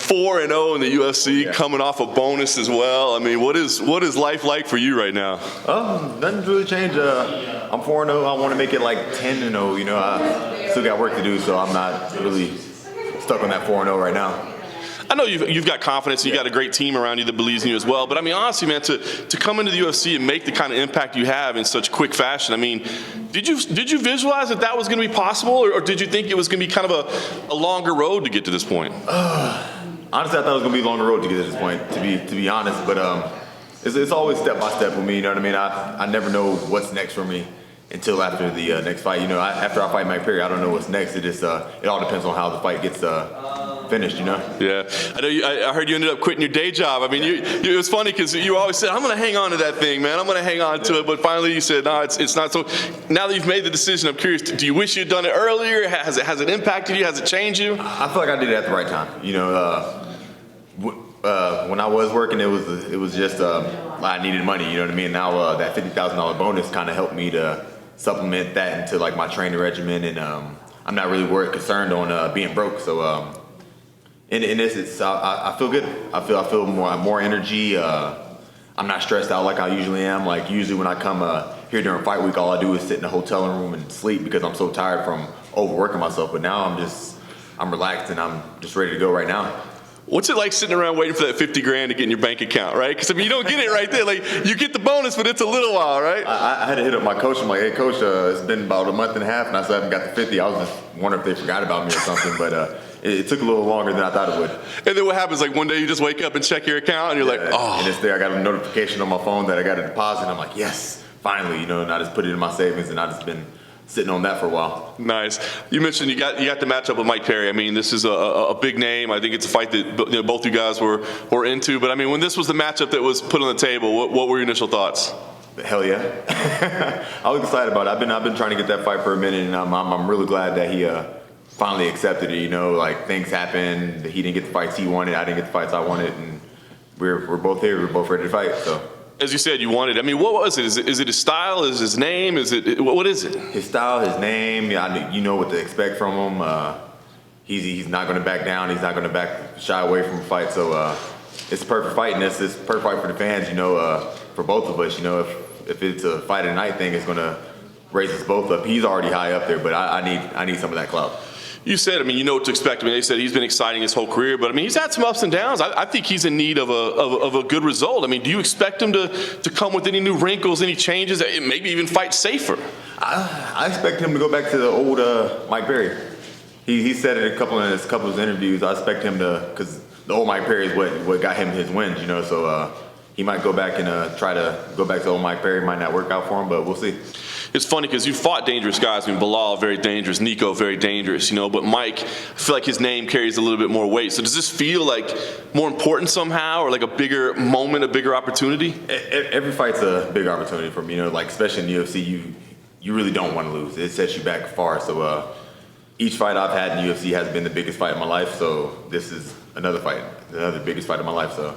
4-0 in the UFC, coming off a bonus as well. I mean, what is life like for you right now? Nothing's really changed. I'm 4-0. I want to make it like 10-0. You know, I still got work to do, so I'm not really stuck on that 4-0 right now. I know you've got confidence and you got a great team around you that believes in you as well. But I mean, honestly, man, to come into the UFC and make the kind of impact you have in such quick fashion, I mean, did you visualize that was going to be possible, or did you think it was going to be kind of a longer road to get to this point? Honestly, I thought it was going to be a longer road to get to this point, to be honest. But it's always step by step with me. You know what I mean? I never know what's next for me until after the next fight. You know, after I fight Mike Perry, I don't know what's next. It all depends on how the fight gets finished, you know? Yeah. I know I heard you ended up quitting your day job. I mean, it was funny because you always said, I'm going to hang on to that thing, man. I'm going to hang on to it. But finally you said, no, it's not. So now that you've made the decision, I'm curious, do you wish you'd done it earlier? Has it impacted you? Has it changed you? I feel like I did it at the right time. You know, when I was working, it was just I needed money, you know what I mean? Now that $50,000 bonus kind of helped me to supplement that into like my training regimen, and I'm not really concerned on being broke. So in this, I feel good. I feel more energy. I'm not stressed out like I usually am. Like usually when I come here during fight week, all I do is sit in a hotel room and sleep because I'm so tired from overworking myself. But now I'm relaxed and I'm just ready to go right now. What's it like sitting around waiting for that 50 grand to get in your bank account, right? Because I mean, you don't get it right there. Like you get the bonus, but it's a little while, right? I had to hit up my coach. I'm like, hey, coach, it's been about a month and a half, and I still haven't got the 50. I was just wondering if they forgot about me or something, but it took a little longer than I thought it would. And then what happens? Like one day you just wake up and check your account, and you're like, oh. And it's there. I got a notification on my phone that I got a deposit. And I'm like, yes, finally, you know. And I just put it in my savings, and I just been sitting on that for a while. Nice. You mentioned you got the matchup with Mike Perry. I mean, this is a big name. I think it's a fight that both you guys were into. But I mean, when this was the matchup that was put on the table, what were your initial thoughts? Hell yeah! I was excited about it. I've been trying to get that fight for a minute, and I'm really glad that he finally accepted it. You know, like things happened. He didn't get the fights he wanted. I didn't get the fights I wanted, and we're both here. We're both ready to fight. So. As you said, you wanted. I mean, what was it? Is it his style? Is his name? What is it? His style, his name. Yeah, you know what to expect from him. He's not going to back down. He's not going to shy away from a fight. So it's a perfect fight, and it's a perfect fight for the fans. You know, for both of us. You know, if it's a fight of the night thing, it's going to raise us both up. He's already high up there, but I need some of that clout. You said, I mean, you know what to expect. I mean, they said he's been exciting his whole career, but I mean, he's had some ups and downs. I think he's in need of a good result. I mean, do you expect him to come with any new wrinkles, any changes, maybe even fight safer? I expect him to go back to the old Mike Perry. He said it in a couple of his interviews. I expect him to, because the old Mike Perry is what got him his wins, you know. So he might go back and try to go back to old Mike Perry. Might not work out for him, but we'll see. It's funny because you fought dangerous guys. I mean, Bilal, very dangerous. Nico, very dangerous, you know. But Mike, I feel like his name carries a little bit more weight. So does this feel like more important somehow, or like a bigger moment, a bigger opportunity? Every fight's a big opportunity for me, you know. Like, especially in the UFC, you really don't want to lose. It sets you back far. So each fight I've had in the UFC has been the biggest fight of my life. So this is another biggest fight of my life. So.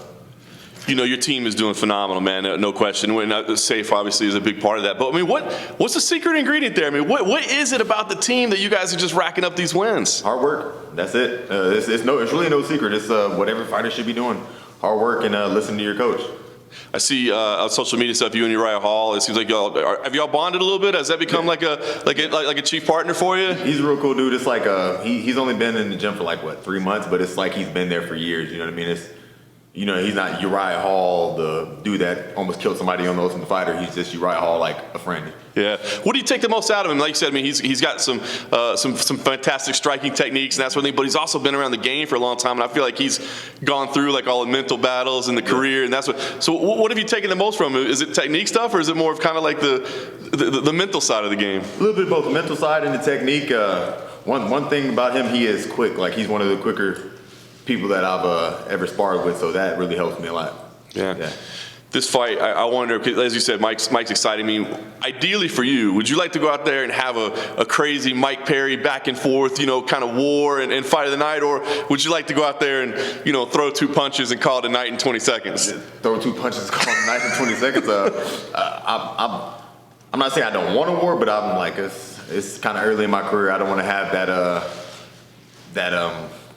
You know, your team is doing phenomenal, man, no question. Safe, obviously, is a big part of that. But, I mean, what's the secret ingredient there? I mean, what is it about the team that you guys are just racking up these wins? Hard work. That's it. It's really no secret. It's what every fighter should be doing. Hard work and listening to your coach. I see on social media stuff, you and Uriah Hall, it seems like have y'all bonded a little bit? Has that become like a chief partner for you? He's a real cool dude. It's like he's only been in the gym for like, 3 months, but it's like he's been there for years. You know what I mean? You know, he's not Uriah Hall, the dude that almost killed somebody on the Ultimate Fighter. He's just Uriah Hall, like a friend. Yeah. What do you take the most out of him? Like you said, I mean, he's got some fantastic striking techniques and that sort of thing, but he's also been around the game for a long time, and I feel like he's gone through like all the mental battles in the career, and that's what. So what have you taken the most from him? Is it technique stuff, or is it more of kind of like the mental side of the game? A little bit of both, the mental side and the technique. One thing about him, he is quick. Like, he's one of the quicker people that I've ever sparred with, so that really helps me a lot. Yeah. This fight, I wonder, as you said, Mike's exciting me. Ideally for you, would you like to go out there and have a crazy Mike Perry back and forth, you know, kind of war and fight of the night, or would you like to go out there and, you know, throw 2 punches and call it a night in 20 seconds? Throw 2 punches and call it a night in 20 seconds? I'm not saying I don't want a war, but I'm like, it's kind of early in my career. I don't want to have that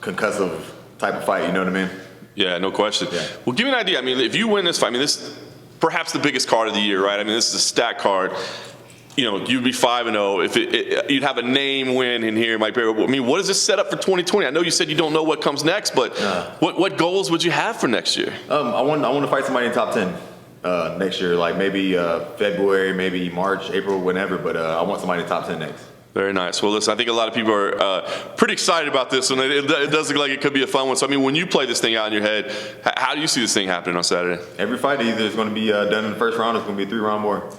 concussive type of fight. You know what I mean? Yeah, no question. Yeah. Well, give me an idea. I mean, if you win this fight, I mean, this perhaps the biggest card of the year, right? I mean, this is a stack card. You know, you'd be 5-0 if you'd have a name win in here, Mike Perry. I mean, what does this set up for 2020? I know you said you don't know what comes next, but what goals would you have for next year? I want to fight somebody in the top 10 next year, like maybe February, maybe March, April, whenever. But I want somebody in the top 10 next. Very nice. Well, listen, I think a lot of people are pretty excited about this, and it does look like it could be a fun one. So, I mean, when you play this thing out in your head, how do you see this thing happening on Saturday? Every fight either is going to be done in the first round or it's going to be a 3-round war.